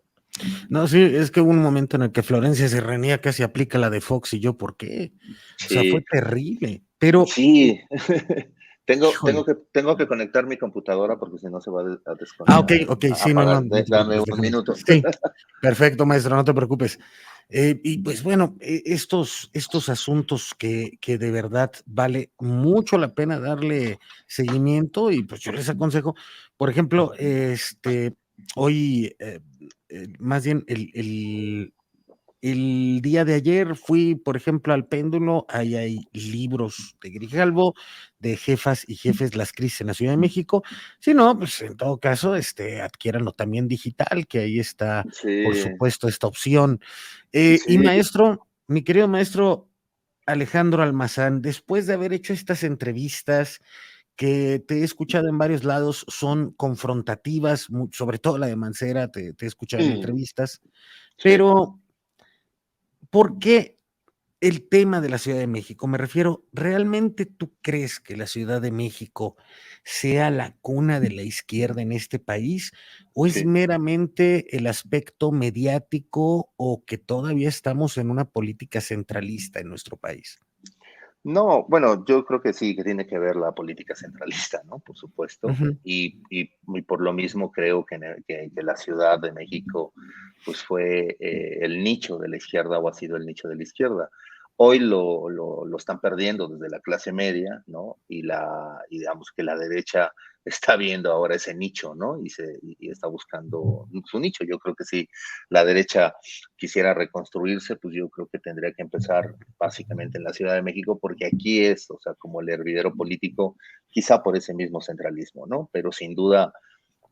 No, sí, es que hubo un momento en el que Florencia Serranía casi aplica la de Fox y yo, ¿por qué? O sea, fue Sí, terrible, pero, sí. híjole. Tengo que conectar mi computadora porque si no se va Okey, okey, a sí, no, no, apagar. no te Dame preocupes, un déjame minuto. sí, perfecto, maestro, no te preocupes. Y pues bueno, estos asuntos que de verdad vale mucho la pena darle seguimiento y, pues, yo les aconsejo, por ejemplo, hoy, más bien el día de ayer fui, por ejemplo, al Péndulo, ahí hay libros de Grijalvo, de Jefas y Jefes, las crisis en la Ciudad de México. Si no, pues, en todo caso, adquiéranlo también digital, que ahí está, por Sí, supuesto, esta opción. Y sí, maestro, mi querido maestro Alejandro Almazán, después de haber hecho estas entrevistas que te he escuchado en varios lados, son confrontativas, sobre todo la de Mancera, te he escuchado en entrevistas, sí. pero ¿por qué el tema de la Ciudad de México? Me refiero, ¿realmente tú crees que la Ciudad de México sea la cuna de la izquierda en este país? ¿O es Sí. meramente el aspecto mediático o que todavía estamos en una política centralista en nuestro país? No, bueno, yo creo que sí, que tiene que ver la política centralista, ¿no? Por supuesto. Ujú, Y por lo mismo creo que la Ciudad de México, pues fue el nicho de la izquierda o ha sido el nicho de la izquierda. Hoy lo están perdiendo desde la clase media, ¿no? Y digamos que la derecha está viendo ahora ese nicho, ¿no? Y está buscando su nicho. Yo creo que si la derecha quisiera reconstruirse, pues yo creo que tendría que empezar básicamente en la Ciudad de México, porque aquí es, o sea, como el hervidero político, quizá por ese mismo centralismo, ¿no? Pero sin duda,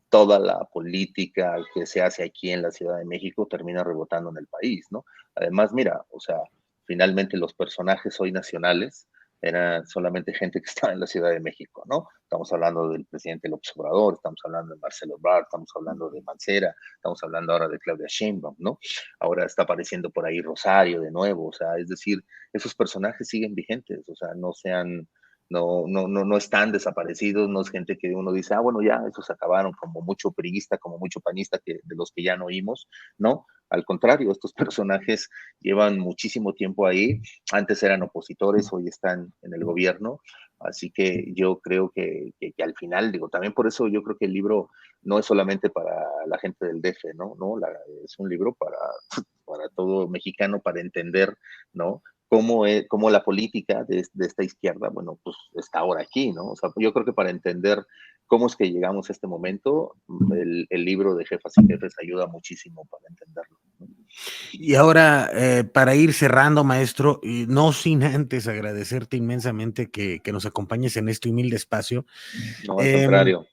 toda la política que se hace aquí en la Ciudad de México termina rebotando en el país, ¿no? Además, mira, o sea, finalmente los personajes hoy nacionales eran solamente gente que estaba en la Ciudad de México, ¿no? Estamos hablando del presidente López Obrador, estamos hablando de Marcelo Ebrard, estamos hablando de Mancera, estamos hablando ahora de Claudia Sheinbaum, ¿no? Ahora está apareciendo por ahí Rosario de nuevo, o sea, es decir, esos personajes siguen vigentes, o sea, no están desaparecidos, no es gente que uno dice, ah, bueno, ya, esos acabaron, como mucho priista, como mucho panista que, de los que ya no oímos, no, al contrario, estos personajes llevan muchísimo tiempo ahí, antes eran opositores, hoy están en el gobierno, así que yo creo que al final, digo, también por eso yo creo que el libro no es solamente para la gente del DF, ¿no? Es un libro para todo mexicano, para entender, ¿no? Cómo la política de esta izquierda, bueno, pues está ahora aquí, ¿no? O sea, yo creo que para entender cómo es que llegamos a este momento, el libro de Jefas y Jefes ayuda muchísimo para entenderlo, ¿no? Y ahora, para ir cerrando, maestro, y no sin antes agradecerte inmensamente que nos acompañes en este humilde espacio. No, al em, contrario.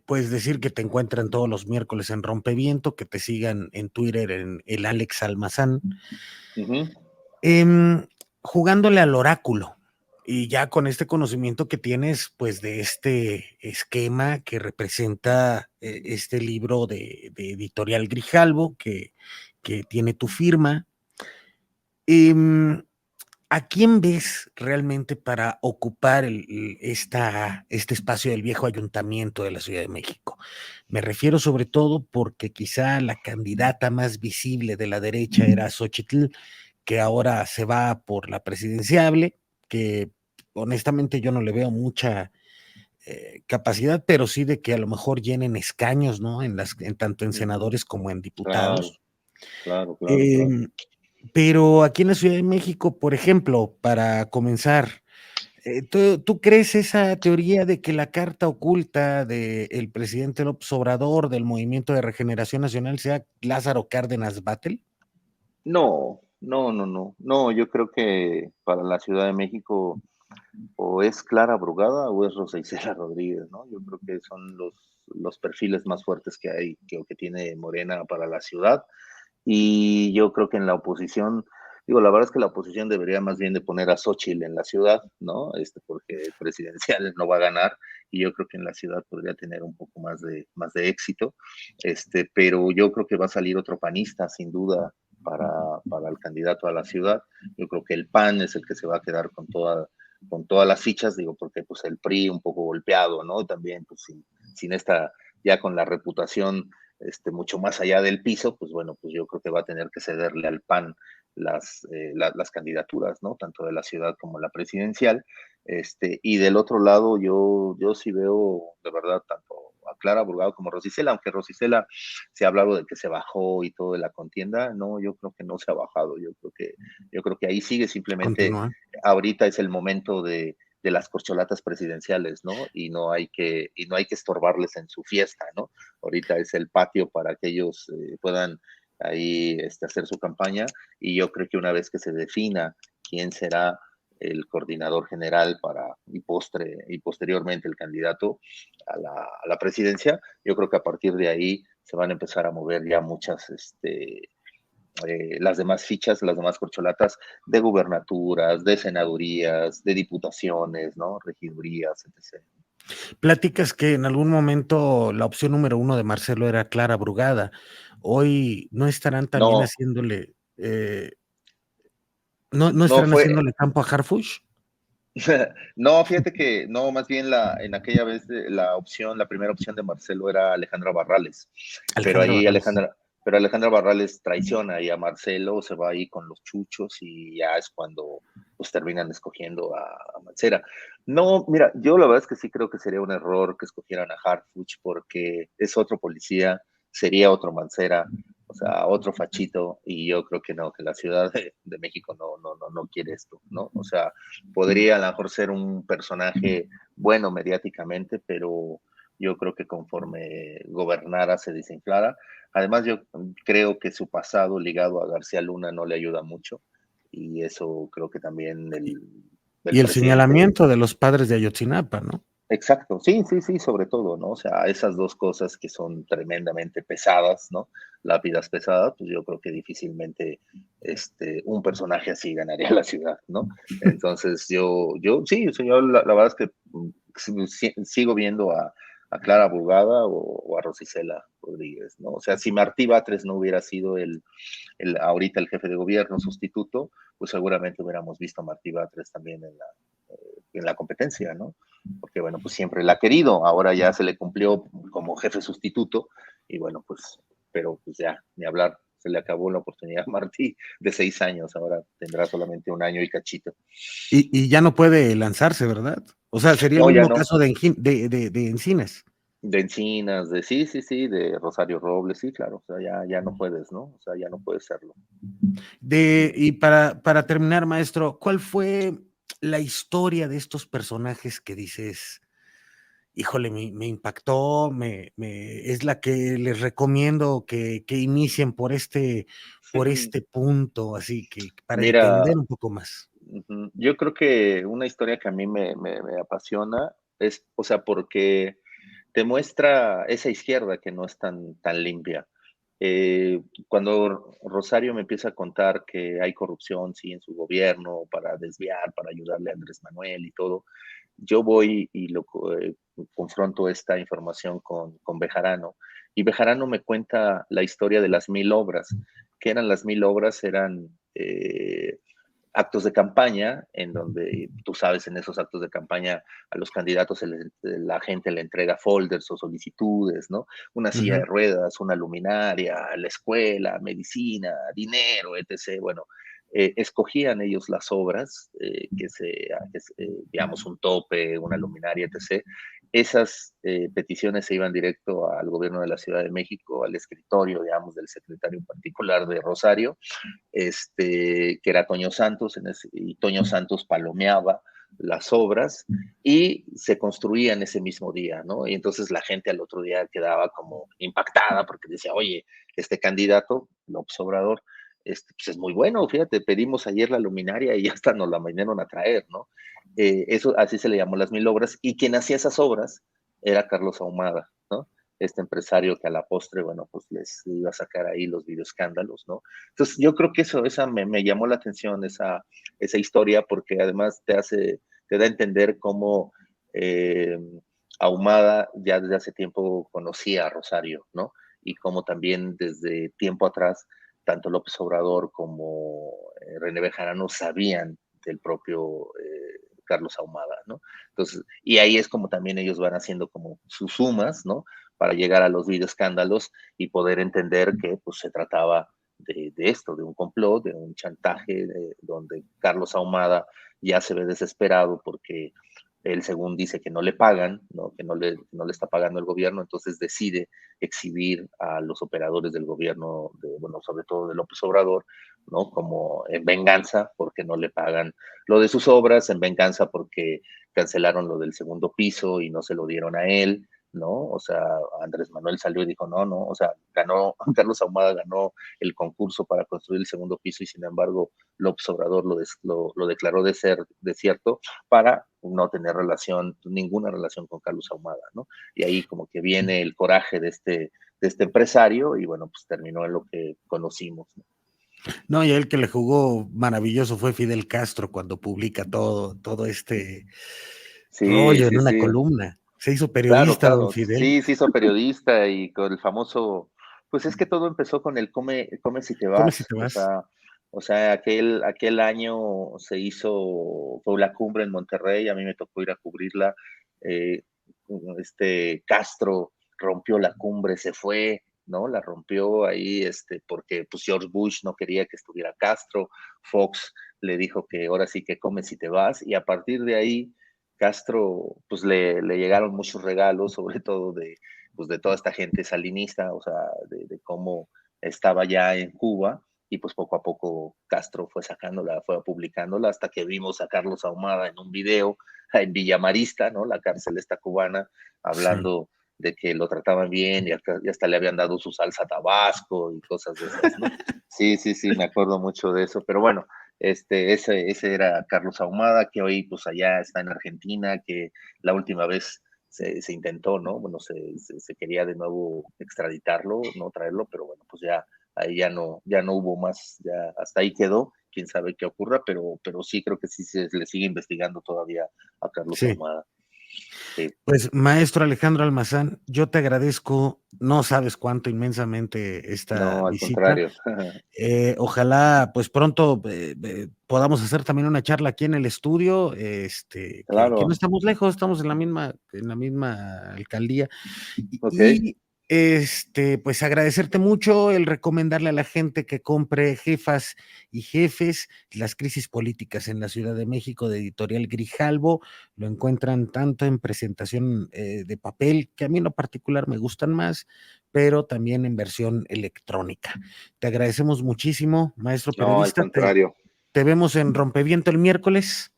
Puedes decir que te encuentran todos los miércoles en Rompeviento, que te sigan en Twitter en el Alex Almazán, Ujú. em, jugándole al oráculo. Y ya con este conocimiento que tienes, pues de este esquema que representa este libro de Editorial Grijalvo, que tiene tu firma, em, ¿a quién ves realmente para ocupar este espacio del viejo ayuntamiento de la Ciudad de México? Me refiero sobre todo porque quizá la candidata más visible de la derecha era Xóchitl, que ahora se va por la presidenciable, que honestamente yo no le veo mucha capacidad, pero sí de que a lo mejor llenen escaños, ¿no? Tanto en Ujú. senadores como en Claro, diputados. claro, claro, claro. Em, pero aquí en la Ciudad de México, por ejemplo, para comenzar, ¿tú crees esa teoría de que la carta oculta del presidente López Obrador del Movimiento de Regeneración Nacional sea Lázaro Cárdenas Batlle? No, no, no, no, no, yo creo que para la Ciudad de México o es Clara Brugada o es Rosa Isela Rodríguez, ¿no? Yo creo que son los perfiles más fuertes que hay, que tiene Morena para la ciudad. Y yo creo que en la oposición, digo, la verdad es que la oposición debería más bien de poner a Xóchitl en la ciudad, ¿no? Porque presidencial no va a ganar y yo creo que en la ciudad podría tener un poco más de éxito, pero yo creo que va a salir otro panista, sin duda, para el candidato a la ciudad. Yo creo que el PAN es el que se va a quedar con todas las fichas, digo, porque pues el PRI un poco golpeado, ¿no? También, pues sin esta, ya con la reputación mucho más allá del piso, pues bueno, pues yo creo que va a tener que cederle al PAN las candidaturas, ¿no? Tanto de la ciudad como la presidencial. Y del otro lado, yo sí veo de verdad tanto a Clara Burgado como a Rosicela, aunque Rosicela se ha hablado de que se bajó y todo de la contienda, no, yo creo que no se ha bajado, yo creo que ahí sigue, simplemente Continúa. ahorita es el momento de las corcholatas presidenciales, ¿no? Y no hay que estorbarles en su fiesta, ¿no? Ahorita es el patio para que ellos puedan ahí hacer su campaña, y yo creo que una vez que se defina quién será el coordinador general y posteriormente el candidato a la presidencia, yo creo que a partir de ahí se van a empezar a mover ya muchas, las demás fichas, las demás corcholatas de gubernaturas, de senadurías, de diputaciones, ¿no? Regidurías, etc. Platicas que en algún momento la opción número uno de Marcelo era Clara Brugada. Hoy no estarán también No, haciéndole, ¿no no estarán fue, haciéndole campo a Harfuch? no, fíjate que no, más bien en aquella vez la primera opción de Marcelo era Alejandra Barrales, pero Alejandra ahí Barrales. Alejandra Barrales traiciona ahí a Marcelo, se va ahí con los chuchos y ya es cuando pues terminan escogiendo a Mancera. No, mira, yo la verdad es que sí creo que sería un error que escogieran a Harfuch porque es otro policía, sería otro Mancera, o sea, otro fachito, y yo creo que no, que la Ciudad de México no quiere esto, ¿no? O sea, podría a lo mejor ser un personaje bueno mediáticamente, pero yo creo que conforme gobernara se desinflara. Además, yo creo que su pasado ligado a García Luna no le ayuda mucho, y eso creo que también Y el el presidente. señalamiento de los padres de Ayotzinapa, ¿no? Exacto, sí, sí, sí, sobre todo, ¿no? O sea, esas dos cosas que son tremendamente pesadas, ¿no? Lápidas pesadas, pues yo creo que difícilmente un personaje así ganaría la ciudad, ¿no? Entonces sí, señor, la verdad es que sigo viendo a Clara Burgada o a Rosicela Rodríguez, ¿no? O sea, si Martí Batres no hubiera sido ahorita el jefe de gobierno sustituto, pues seguramente hubiéramos visto a Martí Batres también en la competencia, ¿no? Porque bueno, pues siempre la ha querido, ahora ya se le cumplió como jefe sustituto, y bueno, pues, pero pues ya, ni hablar, se le acabó la oportunidad a Martí de 6 años, ahora tendrá solamente un año y cachito. Y ya no puede lanzarse, ¿verdad? O sea, sería el No, ya mismo no, caso de Encinas. de Encinas, sí, sí, sí, de Rosario Robles, sí, claro, o sea, ya no puedes, ¿no? O sea, ya no puedes serlo. Y para terminar, maestro, ¿cuál fue la historia de estos personajes que dices, híjole, me impactó, es la que les recomiendo que inicien por este punto, así que para Mira, entender un poco más? yo creo que una historia que a mí me apasiona es, o sea, porque te muestra esa izquierda que no es tan limpia. Cuando Rosario me empieza a contar que hay corrupción, sí, en su gobierno, para desviar, para ayudarle a Andrés Manuel y todo, yo voy y confronto esta información con Bejarano, y Bejarano me cuenta la historia de las 1000 obras. ¿Qué eran las 1000 obras? Eran actos de campaña, en donde tú sabes, en esos actos de campaña a los candidatos la gente le entrega folders o solicitudes, ¿no? Una silla de Ujú. ruedas, una luminaria, la escuela, medicina, dinero, etc. Bueno, escogían ellos las obras, digamos, un tope, una luminaria, etc. Esas peticiones se iban directo al gobierno de la Ciudad de México, al escritorio, digamos, del secretario particular de Rosario, que era Toño Santos, y Toño Santos palomeaba las obras y se construían ese mismo día, ¿no? Y entonces la gente al otro día quedaba como impactada porque decía, oye, este candidato, López Obrador, pues es muy bueno, fíjate, pedimos ayer la luminaria y hasta nos la vinieron a traer, ¿no? Eso, así se le llamó las 1000 obras, y quien hacía esas obras era Carlos Ahumada, ¿no? Este empresario que a la postre, bueno, pues les iba a sacar ahí los videoescándalos, ¿no? Entonces, yo creo que esa me llamó la atención, esa historia, porque además te da a entender cómo Ahumada ya desde hace tiempo conocía a Rosario, ¿no? Y como también desde tiempo atrás, tanto López Obrador como René Bejarano sabían del propio Carlos Ahumada, ¿no? Entonces, y ahí es como también ellos van haciendo como sus sumas, ¿no? Para llegar a los videoescándalos y poder entender que pues se trataba de esto, de un complot, de un chantaje, donde Carlos Ahumada ya se ve desesperado porque él según dice que no le pagan, ¿no? Que no le está pagando el gobierno, entonces decide exhibir a los operadores del gobierno, bueno, sobre todo de López Obrador, ¿no? Como en venganza porque no le pagan lo de sus obras, en venganza porque cancelaron lo del segundo piso y no se lo dieron a él, ¿no? O sea, Andrés Manuel salió y dijo, no, no, o sea, Carlos Ahumada ganó el concurso para construir el segundo piso y sin embargo López Obrador lo declaró de ser desierto para no tener ninguna relación con Carlos Ahumada, ¿no? Y ahí como que viene el coraje de este empresario y bueno, pues terminó en lo que conocimos, ¿no? No, y el que le jugó maravilloso fue Fidel Castro cuando publica todo este Sí, rollo en sí, una sí. columna. Se hizo Claro, periodista, don claro. Fidel. Sí, se hizo periodista y con el famoso, pues es que todo empezó con el come si te Come si vas. te O vas. sea, aquel año fue la cumbre en Monterrey, a mí me tocó ir a cubrirla. eh, Castro rompió la cumbre, se fue, ¿no? La rompió ahí, porque pues George Bush no quería que estuviera Castro, Fox le dijo que ahora sí que come si te vas, y a partir de ahí Castro, pues le llegaron muchos regalos, sobre todo pues, de toda esta gente salinista, o sea, de cómo estaba ya en Cuba, y pues poco a poco Castro fue sacándola, fue publicándola, hasta que vimos a Carlos Ahumada en un video en Villamarista, ¿no? La cárcel esta cubana, Sí. hablando de que lo trataban bien y hasta le habían dado su salsa tabasco y cosas de esas, ¿no? Sí, sí, sí, me acuerdo mucho de eso, pero bueno, ese era Carlos Ahumada, que hoy pues allá está en Argentina, que la última vez se intentó, ¿no? Bueno, se quería de nuevo extraditarlo, no traerlo, pero bueno, pues ya ahí ya no hubo más, ya hasta ahí quedó, quién sabe qué ocurra, pero sí creo que sí se le sigue investigando todavía a Carlos Sí. Ahumada. Sí. Pues, maestro Alejandro Almazán, yo te agradezco, no sabes cuánto inmensamente esta No, al visita. contrario. Ojalá, pues pronto podamos hacer también una charla aquí en el estudio, que no Claro, estamos lejos, estamos en la misma alcaldía. ok. Y pues agradecerte mucho el recomendarle a la gente que compre Jefas y Jefes, las crisis políticas en la Ciudad de México, de Editorial Grijalbo. Lo encuentran tanto en presentación de papel, que a mí en lo particular me gustan más, pero también en versión electrónica. Te agradecemos muchísimo, maestro No, al periodista. contrario. Te vemos en Rompeviento el miércoles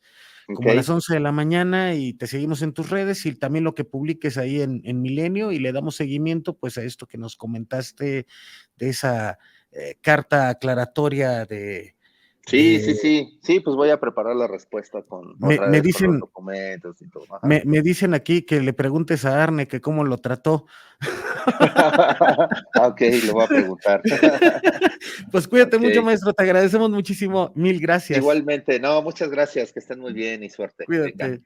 Ok. como a las 11 de la mañana y te seguimos en tus redes y también lo que publiques ahí en Milenio y le damos seguimiento pues a esto que nos comentaste de esa carta aclaratoria Sí, sí, de sí, sí, pues voy a preparar la respuesta me, otra me vez con los dicen, documentos y todo. Ajá. me dicen aquí que le preguntes a Arne que cómo lo trató. Ok, lo voy a preguntar. Pues cuídate mucho, Ok. maestro, te agradecemos muchísimo, mil gracias. Igualmente, no, muchas gracias, que estén muy bien y suerte. Venga. Cuídate.